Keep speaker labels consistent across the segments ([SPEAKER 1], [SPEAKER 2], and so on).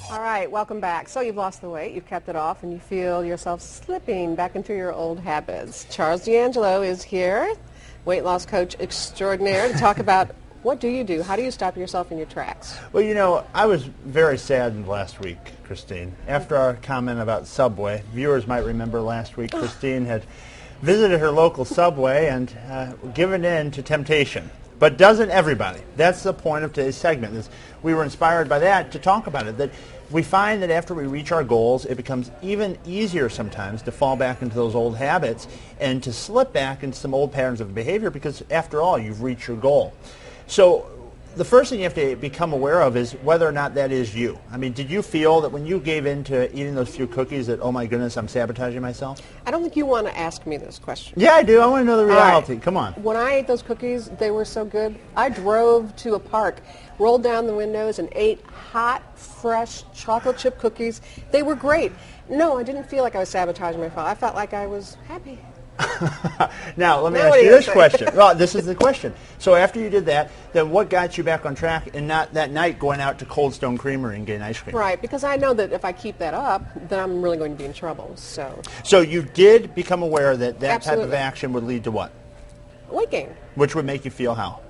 [SPEAKER 1] All right, welcome back. So you've lost the weight, you've kept it off, and you feel yourself slipping back into your old habits. Charles D'Angelo is here, weight loss coach extraordinaire, to talk about what do you do? How do you stop yourself in your tracks?
[SPEAKER 2] Well, you know, I was very saddened last week, Christine. After our comment about Subway, viewers might remember last week Christine had visited her local Subway and given in to temptation. But doesn't everybody? That's the point of today's segment. Is we were inspired by that to talk about it, that we find that after we reach our goals, it becomes even easier sometimes to fall back into those old habits and to slip back into some old patterns of behavior because, after all, you've reached your goal. So the first thing you have to become aware of is whether or not that is you. I mean, did you feel that when you gave in to eating those few cookies that, oh my goodness, I'm sabotaging myself?
[SPEAKER 1] I don't think you want to ask me this question.
[SPEAKER 2] Yeah, I do. I want to know the reality.
[SPEAKER 1] Right.
[SPEAKER 2] Come on.
[SPEAKER 1] When I ate those cookies, they were so good. I drove to a park, rolled down the windows, and ate hot, fresh chocolate chip cookies. They were great. No, I didn't feel like I was sabotaging myself. I felt like I was happy.
[SPEAKER 2] Now, let me ask you this question. Well, this is the question. So after you did that, then what got you back on track and not that night going out to Cold Stone Creamery and getting ice cream?
[SPEAKER 1] Right, because I know that if I keep that up, then I'm really going to be in trouble.
[SPEAKER 2] So you did become aware that that
[SPEAKER 1] Absolutely.
[SPEAKER 2] type of action would lead to what?
[SPEAKER 1] Weight gain.
[SPEAKER 2] Which would make you feel how?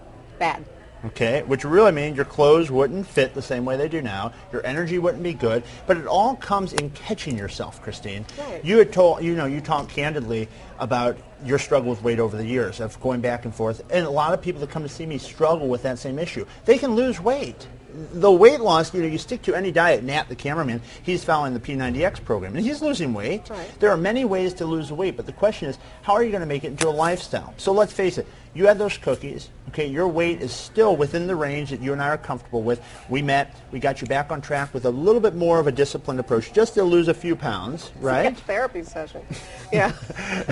[SPEAKER 1] Bad.
[SPEAKER 2] Okay, which would really mean your clothes wouldn't fit the same way they do now. Your energy wouldn't be good. But it all comes in catching yourself, Christine.
[SPEAKER 1] Right.
[SPEAKER 2] You had told, you talked candidly about your struggle with weight over the years, of going back and forth. And a lot of people that come to see me struggle with that same issue. They can lose weight. The weight loss, you stick to any diet. Nat, the cameraman, he's following the P90X program, and he's losing weight.
[SPEAKER 1] Right.
[SPEAKER 2] There are many ways to lose weight, but the question is, how are you going to make it into a lifestyle? So let's face it. You had those cookies. Okay, your weight is still within the range that you and I are comfortable with. We met. We got you back on track with a little bit more of a disciplined approach, just to lose a few pounds, right?
[SPEAKER 1] It's a therapy session. Yeah.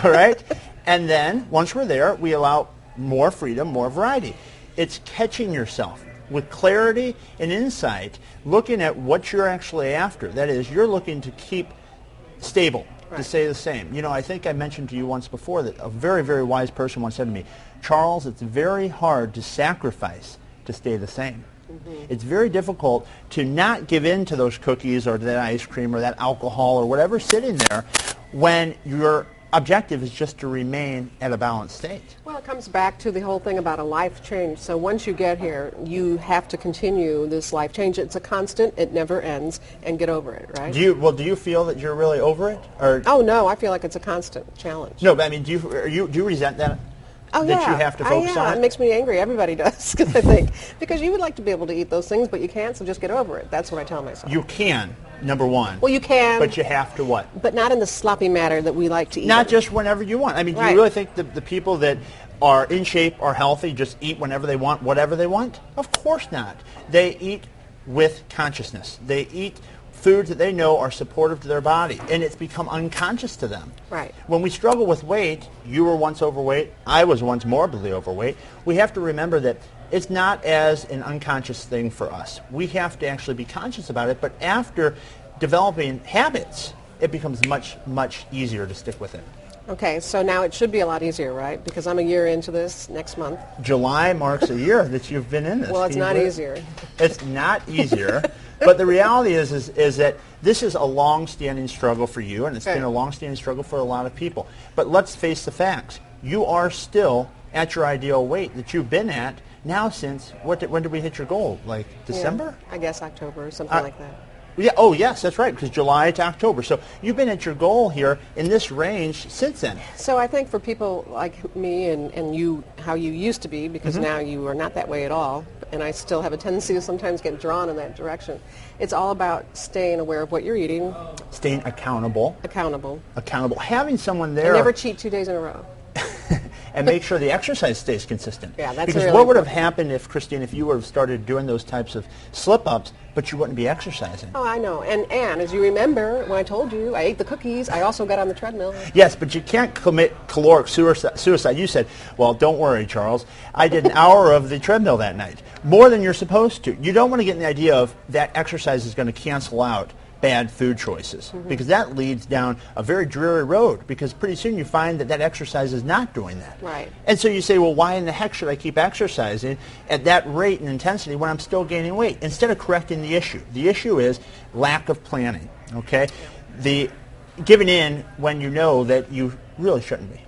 [SPEAKER 2] All right? And then, once we're there, we allow more freedom, more variety. It's catching yourself with clarity and insight, looking at what you're actually after. That is, you're looking to keep stable,
[SPEAKER 1] right,
[SPEAKER 2] to stay the same. I think I mentioned to you once before that a very, very wise person once said to me, Charles, it's very hard to sacrifice to stay the same. Mm-hmm. It's very difficult to not give in to those cookies or to that ice cream or that alcohol or whatever's sitting there when your objective is just to remain at a balanced state.
[SPEAKER 1] Well, it comes back to the whole thing about a life change. So once you get here, you have to continue this life change. It's a constant. It never ends. And get over it, right?
[SPEAKER 2] Do you feel that you're really over it? Or
[SPEAKER 1] oh, no. I feel like it's a constant challenge.
[SPEAKER 2] No, but I mean, do you resent that?
[SPEAKER 1] Oh,
[SPEAKER 2] that
[SPEAKER 1] yeah.
[SPEAKER 2] you have to focus on?
[SPEAKER 1] It makes me angry. Everybody does, I think. Because you would like to be able to eat those things, but you can't, so just get over it. That's what I tell myself.
[SPEAKER 2] You can, number one.
[SPEAKER 1] Well, you can.
[SPEAKER 2] But you have to what?
[SPEAKER 1] But not in the sloppy manner that we like to eat.
[SPEAKER 2] Not just whenever you want. I mean, do you really think the people that are in shape, are healthy, just eat whenever they want, whatever they want? Of course not. They eat with consciousness. They eat foods that they know are supportive to their body, and it's become unconscious to them.
[SPEAKER 1] Right.
[SPEAKER 2] When we struggle with weight, you were once overweight, I was once morbidly overweight, we have to remember that it's not as an unconscious thing for us. We have to actually be conscious about it, but after developing habits, it becomes much, much easier to stick with it.
[SPEAKER 1] Okay, so now it should be a lot easier, right? Because I'm a year into this next month.
[SPEAKER 2] July marks a year that you've been in this.
[SPEAKER 1] Well, it's not easier.
[SPEAKER 2] It's not easier. But the reality is that this is a long-standing struggle for you, and it's been a long-standing struggle for a lot of people. But let's face the facts. You are still at your ideal weight that you've been at now since, when did we hit your goal? Like December?
[SPEAKER 1] Yeah, I guess October or something like that.
[SPEAKER 2] Yeah. Oh, yes, that's right, because July to October. So you've been at your goal here in this range since then.
[SPEAKER 1] So I think for people like me and you, how you used to be, because now you are not that way at all, and I still have a tendency to sometimes get drawn in that direction. It's all about staying aware of what you're eating.
[SPEAKER 2] Staying accountable.
[SPEAKER 1] Accountable.
[SPEAKER 2] Having someone there.
[SPEAKER 1] And never cheat 2 days in a row.
[SPEAKER 2] And make sure the exercise stays consistent.
[SPEAKER 1] Yeah, that's
[SPEAKER 2] because
[SPEAKER 1] really
[SPEAKER 2] what would have
[SPEAKER 1] important.
[SPEAKER 2] happened if, Christine, if you would have started doing those types of slip-ups, but you wouldn't be exercising?
[SPEAKER 1] Oh, I know. And as you remember, when I told you I ate the cookies, I also got on the treadmill.
[SPEAKER 2] Yes, but you can't commit caloric suicide. You said, well, don't worry, Charles. I did an hour of the treadmill that night, more than you're supposed to. You don't want to get in the idea of that exercise is going to cancel out bad food choices, because that leads down a very dreary road, because pretty soon you find that that exercise is not doing that.
[SPEAKER 1] Right.
[SPEAKER 2] And so you say, well, why in the heck should I keep exercising at that rate and intensity when I'm still gaining weight? Instead of correcting the issue. The issue is lack of planning, okay? The giving in when you know that you really shouldn't be.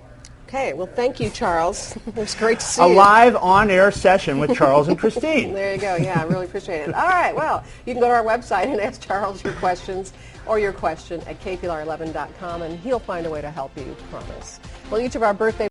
[SPEAKER 1] Okay, well, thank you, Charles. It was great to see
[SPEAKER 2] A
[SPEAKER 1] you.
[SPEAKER 2] live on-air session with Charles and Christine.
[SPEAKER 1] There you go. Yeah, I really appreciate it. All right, well, you can go to our website and ask Charles your questions or your question at kplar11.com, and he'll find a way to help you, promise. Well, each of our birthday